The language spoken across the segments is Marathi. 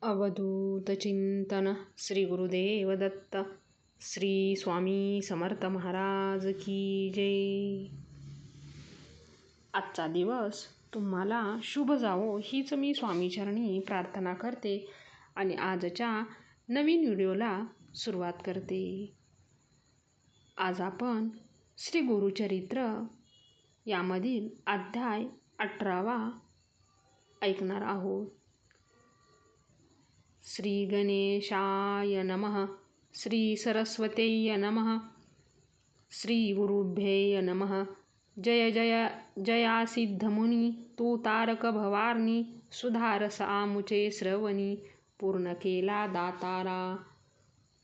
अवधूत चिंतन श्री गुरुदेव दत्त श्री स्वामी समर्थ महाराज की जय. आजचा दिवस तुम्हाला शुभ जावो हीच मी स्वामीचरणी प्रार्थना करते आणि आजच्या नवीन व्हिडिओला सुरुवात करते. आज आपण श्री गुरुचरित्र यामधील अध्याय 18 ऐकणार आहोत. श्री गणेशाय नमः. श्री सरस्वतेय नमः. श्री गुरुभ्ये नमः. जय जय जया सिद्धमुनी तू तारक भवारणी सुधारस आमुचे श्रवणी पूर्ण केला दातारा.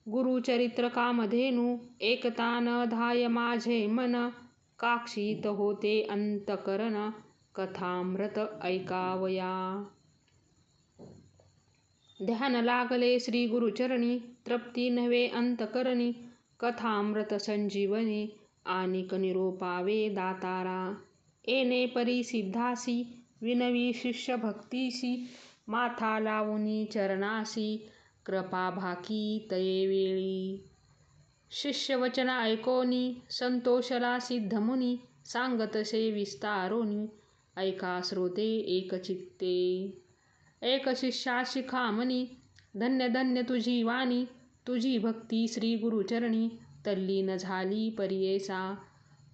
गुरुचरित्र कामधेनु एकता न धाय माझे मन काक्षित होते अंतकरण कथामृत ऐकावया. ध्यान लागले श्री गुरुचरणी तृप्ती नव्हे अंतकरणी कथामृत संजीवनी आनिक निरोपावे दातारा. येणे परी सिद्धासी विनवी शिष्य भक्तीसी माथा लावुनी चरणासी कृपा भाकी तये वेळी. शिष्य वचन ऐकोनी संतोषला सिद्धमुनी सांगतसे विस्तारोनी ऐका श्रोते एकचित्ते. एक शिष्या शिखामणी धन्य धन्य तुझी वाणी तुझी भक्ती श्री गुरुचरणी तल्लीन झाली परियेसा.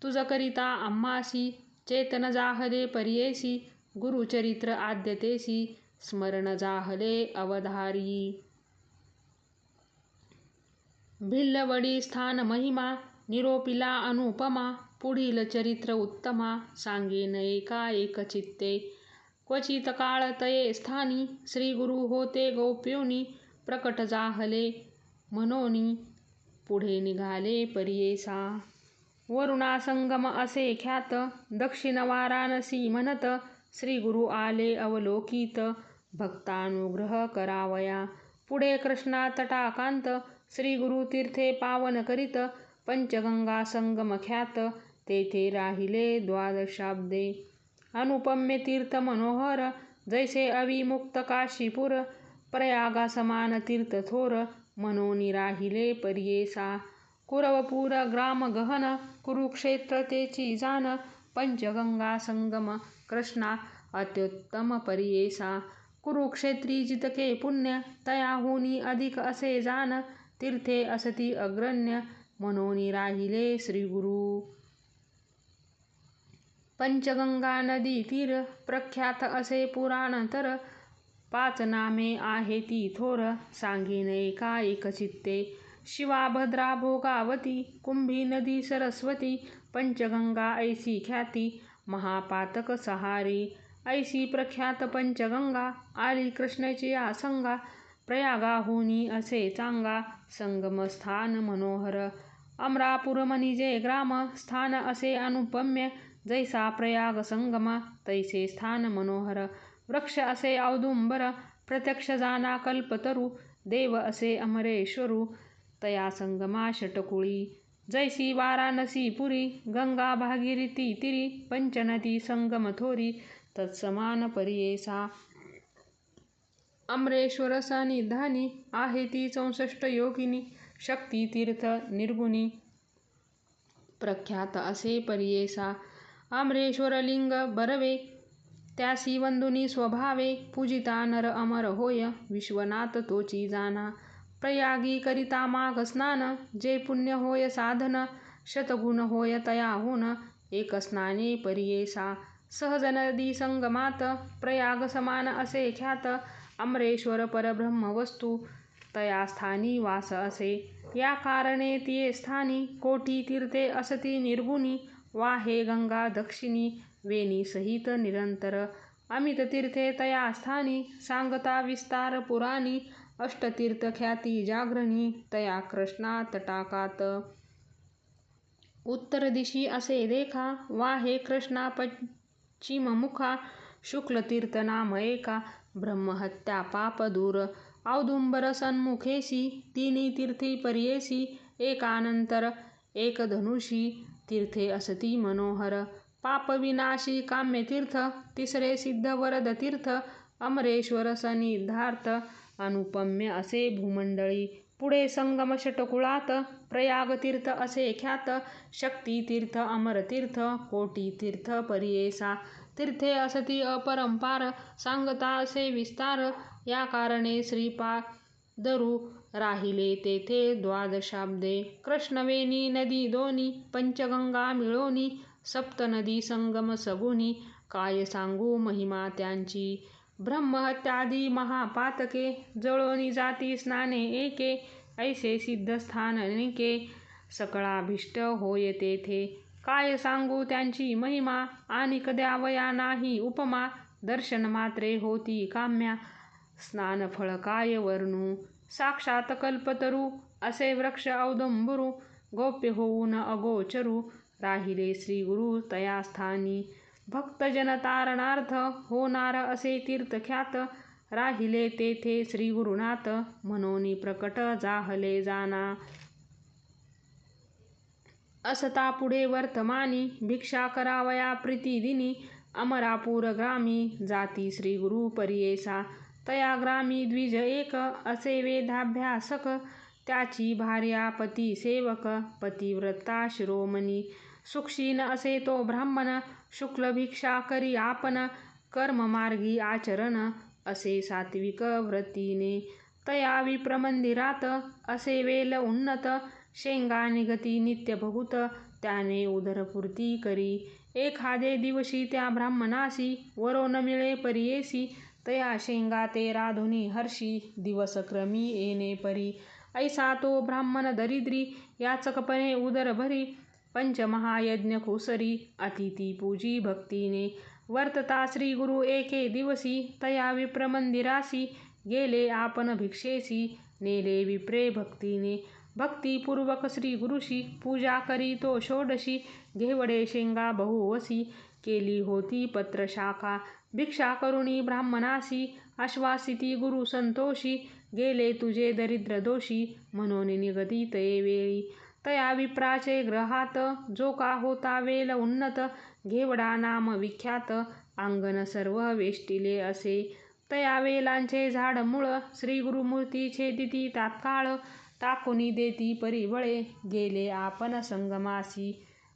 तुझ करिता आम्हासी चेतन जाहले परियेसी गुरुचरित्र आद्यतेसी स्मरण जाहले अवधारी. भिल्लवडी स्थान महिमा निरोपिला अनुपमा पुढील चरित्र उत्तमा सांगेन एका एकचित्ते. क्वचित काळ तये स्थानी श्री गुरु होते गोप्योनी प्रकट जाहले मनोनी पुढे निघाले परियेसा. वरुणा संगम असे ख्यात दक्षिण वाराणसी म्हणत श्री गुरु आले अवलोकित भक्तानुग्रह करावया. पुढे कृष्णा तटाकांत श्री गुरु तीर्थे पावन करीत पंचगंगा संगम ख्यात तेथे राहिले द्वादशाब्दे. अनुपम्य तीर्थ मनोहर जैसे अविमुक्त काशीपुर प्रयागा समान तीर्थ थोर मनोनी राहिले परियेसा. कुरवपूर ग्राम गहन कुरुक्षेत्र तेची जाण पंचगंगा संगम कृष्णा अत्युत्तम परियेसा. कुरुक्षेत्री जितके पुण्य तयाहुनी अधिक असे जाण तीर्थे असती अग्रण्य मनोनी राहिले श्री गुरु. पंचगंगा नदी तीर प्रख्यात असे पुराण तर पाच नामे आहे ती थोर सांगेन एका एकचित्ते. शिवा भद्रा भोगावती कुंभी नदी सरस्वती पंचगंगा ऐसी ख्याती महापातक सहारी. ऐसी प्रख्यात पंचगंगा आली कृष्णची आसंगा प्रयागाहुनी असे चांगा संगमस्थान मनोहर. अमरापूर मनिजे ग्राम स्थान असे अनुपम्य जैसा प्रयाग संगम तैसे स्थान मनोहर. वृक्ष असे औदुंबर प्रत्यक्ष जाना कल्पतरू देव असे अमरेश्वरू तया संगमा षटकुळी. जैसी वाराणसी पुरी गंगा भागीरथी तिरी पंचनदी संगम थोरी तत्समान परियेसा. अमरेश्वर सान्निधानी आहे ती 64 योगिनी शक्ती तीर्थ निर्गुणी प्रख्यात असे परियेसा. अमरेश्वर लिंग बरवे त्यासी वंदुनी स्वभावे पूजिता नर अमर होय विश्वनाथ तोची जाना. प्रयागी करिता माघ स्नान जे पुण्य होय साधन शतगुण होय तयाहुन एक स्नाने परियेसा. सहज नदी संगमात प्रयाग समान असे ख्यात अमरेश्वर परब्रह्म वस्तू तया स्थानी वास असे. या कारणे तिये स्थानी कोटी तीर्थे असती निर्गुणी वाहे गंगा दक्षिणी वेणी सहित निरंतर. अमित तीर्थे तया स्थानी सांगता विस्तार पुराणी अष्टतीर्थ ख्याती जागरणी तया कृष्णा तटाकात. उत्तर दिशी असे देखा वाहे कृष्णा पश्चिम मुखा शुक्ल तीर्थ नाम एका ब्रह्महत्या पाप दूर. औदुंबर सन्मुखेसी तिन्ही तीर्थी परियेसी एकानंतर एक धनुषी तीर्थे असती मनोहर. पापविनाशी काम्यतीर्थ तिसरे सिद्ध वरद तीर्थ अमरेश्वर सन्निधार्थ अनुपम्य असे भूमंडळी. पुढे संगम षटकुळात प्रयागतीर्थ असे ख्यात. शक्तितीर्थ अमरतीर्थ कोटीतीर्थ परियेसा. तीर्थे असती अपरंपार सांगता असे विस्तार. या कारणे श्रीपादरू राहिले तेथे द्वादशाब्दे. कृष्णवेणी नदी दोनी पंचगंगा मिळोनी. सप्तनदी संगम सगुणी काय सांगू महिमा त्यांची. ब्रह्महत्यादी महापातके जळोनी जाती स्नाने एके. ऐसे सिद्धस्थान अनेके सकळाभीष्ट होय तेथे. काय सांगू त्यांची महिमा आनिक द्यावया नाही उपमा. दर्शनमात्रे होती काम्या स्नानफळ काय वर्णू. साक्षात कल्पतरू असे वृक्ष औदुंबरू. गोप्य होऊन अगोचरू राहिले श्रीगुरू तया स्थानी. भक्तजन तारणार्थ होणार असे तीर्थख्यात. राहिले तेथे श्रीगुरुनाथ म्हणून प्रकट जाहले जाना. असता पुढे वर्तमानी भिक्षा करावया प्रीतिदिनी. अमरापूर ग्रामी जाती श्रीगुरू परियेसा. तया ग्रामी द्विज एक असे वेदाभ्यासक. त्याची भार्या पतिसेवक पतिव्रता शिरोमणी. सुक्षीण असे तो ब्राह्मण शुक्ल भिक्षा करी आपण. कर्ममार्गी आचरण असे सात्विक व्रतीने. तया विप्रमंदिरात असे वेल उन्नत. शेंगा निघती नित्य बहुत त्याने उदरपूर्ती करी. एखादे दिवशी त्या ब्राह्मणासी वरो न मिळे परियेसी. तया शेंगा ते राधुनी हर्षी दिवसक्रमी येणे परी. ऐसा तो ब्राह्मण दरिद्री याचकपणे उदर भरी. पंचमहायज्ञ खुसरी अतिथी पूजी भक्तीने. वर्तता श्रीगुरू एके दिवसी तया विप्रमंदिरासी. गेले आपण भिक्षेसी नेले विप्रे भक्तीने. भक्तिपूर्वक श्रीगुरुशी पूजा करी तो षोडशी. घेवडे शेंगा बहुवसी केली होती पत्रशाखा. भिक्षा करुणी ब्राह्मणासी आश्वासिती गुरु संतोषी. गेले तुझे दरिद्र दोषी म्हणून निगती तये वेळी. तया विप्राचे ग्रहात जो का होता वेल उन्नत. घेवडा नाम विख्यात अंगण सर्व वेष्टिले असे. तया वेलांचे झाड मूळ श्रीगुरुमूर्ती छेदिती तात्काळ. टाकुनी देती परिबळे गेले आपण संगमासी.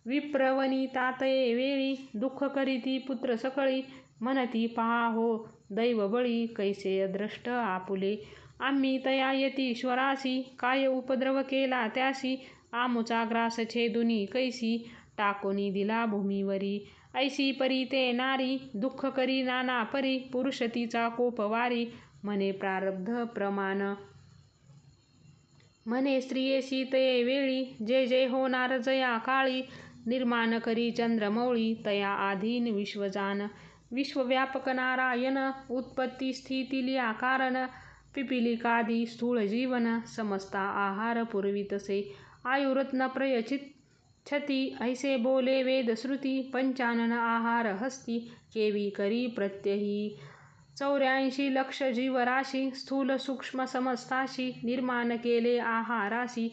विप्र वनिता तये वेळी दुःख करीती पुत्र सकळी. म्हणती पहा हो दैवबळी कैसे अदृष्ट आपुले. आम्ही तया यतीश्वरासी काय उपद्रव केला त्यासी. आमुचा ग्रास छेदुनी कैसी टाकुनी दिला भूमीवरी. ऐसी परी ते नारी दुःख करी नाना परी. पुरुष तिचा कोपवारी म्हणे प्रारब्ध प्रमाण. म्हणे स्त्रियेसी तये वेळी जे जे होणार जया काळी. निर्माण करी चंद्रमौळी तया आधीन विश्वजान. विश्वव्यापक नारायण उत्पत्ती स्थिती लिया कारण. पिपीलिकादी स्थूळ जीवन समस्ता आहार पुरवितसे. आयुरत्न प्रयच्छती ऐसे बोले वेदश्रुती. पंचानन आहार हस्ती केवी करी प्रत्यही. 84 लक्ष जीवराशी स्थूल सूक्ष्म समस्ताशी. निर्माण केले आहारासी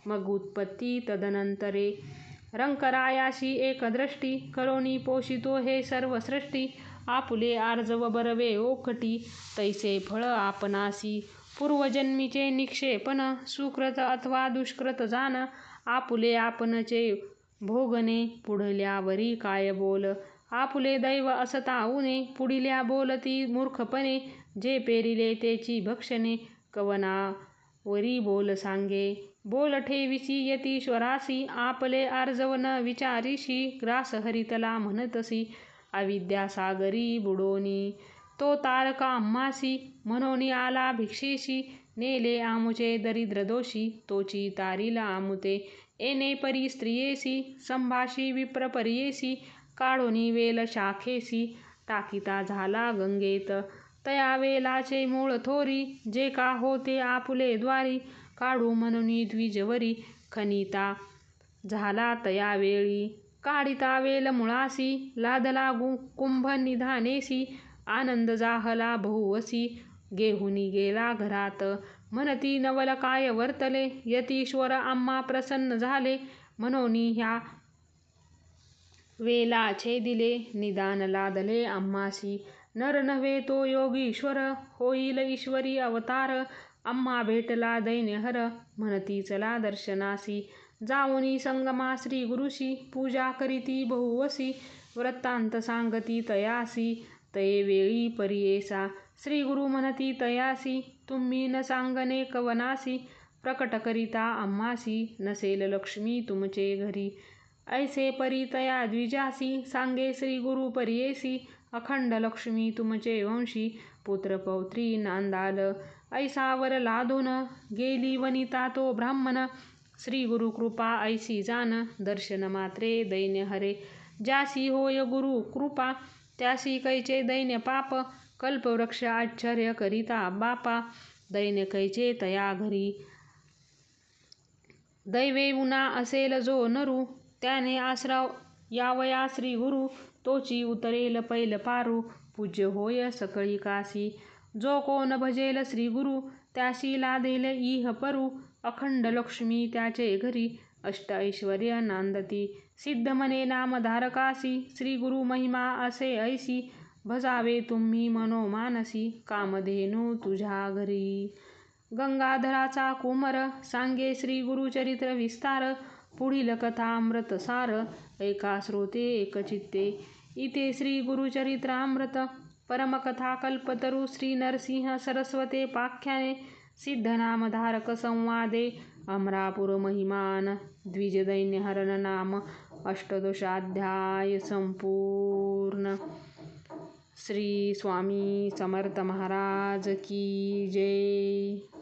मग उत्पत्ती तदनंतरे. रंकरायासी एकदृष्टी करोनी पोषितो हे सर्व सृष्टी. आपुले आर्जव बरवे ओखटी तैसे फळ आपणासी. पूर्वजन्मीचे निक्षेपण सुकृत अथवा दुष्कृत जाण. आपुले आपणचे भोगणे पुढल्यावरी काय बोल. आपुले दैव असता उणे पुढिल्या बोलती मूर्खपणे. जे पेरिले तेची भक्षणे कवनावरी बोल सांगे. बोल ठेविसी यतीश्वरासी आपले आर्जव न विचारिशी. ग्रास हरितला म्हणतसी अविद्यासागरी बुडोनी. तो तारका आम्हासी म्हणून आला भिक्षेसी. नेले आमुचे दरिद्र दोषी तोची तारिला आमुते. येणे परी स्त्रियेसी संभाषी विप्र परियेसी. काढोनी वेल शाखेसी टाकिता झाला गंगेत. तया वेलाचे मूळ थोरी जे का होते आपुले द्वारी. काढू म्हणून द्विजवरी खनिता झाला तया वेळी. काढिता वेल मुळासी लादला कुंभ निधानेसी. आनंद जाहला बहुवसी गेहुनी गेला घरात. म्हणती नवल काय वर्तले यतीश्वर आम्हा प्रसन्न झाले. म्हणून ह्या वेला छेदिले निदान लादले आम्हासी. नर नव्हे तो योगीश्वर, होईल ईश्वरी अवतार. आम्हा भेटला दैन्यहर, म्हणती चला दर्शनासी. जाऊनी संगमा श्री गुरुशी, पूजा करीती बहुवसी. वृत्तांत सांगती तयासी, तये वेळी परियेसा. श्री गुरु म्हणती तयासी, तुम्ही न सांगणे कवनासी. प्रकट करिता आम्हासी, नसेल लक्ष्मी तुमचे घरी. ऐसे परी तया द्विजासी, सांगे श्री गुरु परियेसी. अखंड लक्ष्मी तुमचे वंशी, पुत्र पौत्री नांदाल. ऐसा वर लादून, गेली वनिता तो ब्राह्मण. श्री गुरु कृपा ऐसी जान, दर्शन मात्रे दैन्य हरे. ज्यासी होय गुरु कृपा, त्यासी कैचे दैन्य पाप. कल्पवृक्ष आश्चर्य करिता बापा, दैन्य कैचे तया घरी. दैवे उना असेल जो नरू, त्याने आसराव यावया श्री गुरु. तोची उतरेल पैल पारू, पूज्य होय सकळी कासी. जो कोण भजेल श्री गुरु, त्यासी लादेल इह परू. अखंड लक्ष्मी त्याचे घरी, अष्ट ऐश्वर्य नांदती. सिद्ध म्हणे नामधारकासी, श्री गुरु महिमा असे ऐसी. भजावे तुम्ही मनोमानसी, कामधेनू तुझ्या घरी. गंगाधराचा कुमर, सांगे श्री गुरुचरित्र विस्तार. पुढील कथामृतसार, ऐका श्रोते एकचित्ते. इथे श्री गुरुचरित्रामृत परमकथा कल्पतरू. श्री नरसिंह सरस्वते पाख्याने, सिद्धनामधारक संवादे. अमरापूर महिमान, द्विजदैन्यहरण नाम. अष्टदशाध्याय संपूर्ण. श्री स्वामी समर्थ महाराज की जय.